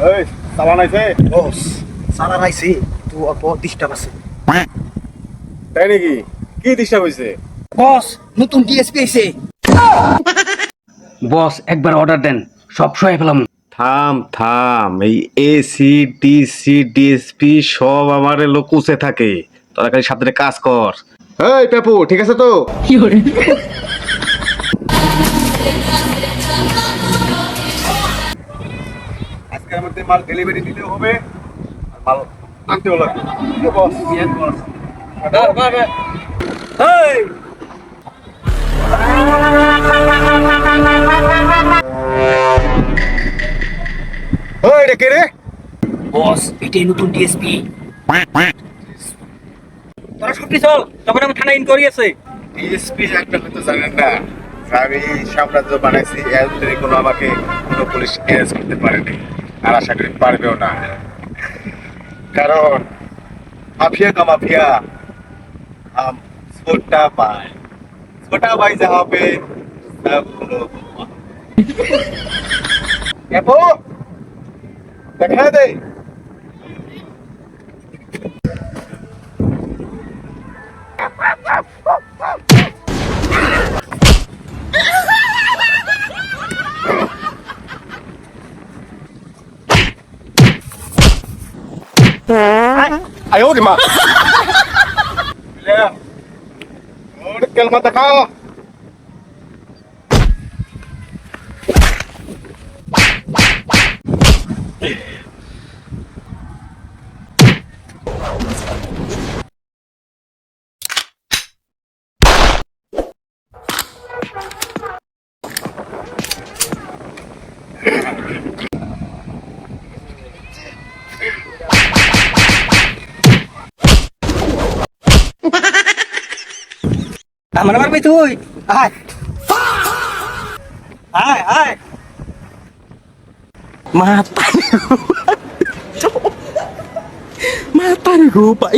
এই চালান আইছে বস সারা রাইছে তো অল্প ডিস্টার্ব আছে। তাই নাকি? কি ডিস্টার্ব হয়েছে? বস নতুন ডিএসপি আইছে। বস একবার অর্ডার দেন, সব সহায় পেলাম। থাম থাম, এই এসি ডিসি ডিএসপি সব আমার লোক উচে থাকে, তোরা খালি সাথে কাজ কর। এই পেপু ঠিক আছে তো? আজকের মধ্যে মাল ডেলিভারি দিতে হবে, আর মাল আনতেও লাগবে। বস এই ওই রে কে রে? বস এটাই নতুন ডিএসপি। তোরা সত্যি চল, তখন আমি থানা ইনকোয়ারি আছে। ডিএসপি একটা হয়তো জানেন না, আমি সাম্রাজ্য বানাইছি, এর ভিতরে কোনো আমাকে কোনো পুলিশ অ্যারেস্ট করতে পারেনি, আর আশা করি পারবেও না, কারণ মাফিয়া কা মাফিয়া हम छोटा भाई जहाँ पे सब लोग एपो দেখা দে।哎呦我的妈！और कलमा दिखाओ। আমার মারবি তুই? আয় আয় আয় mata nih gue pak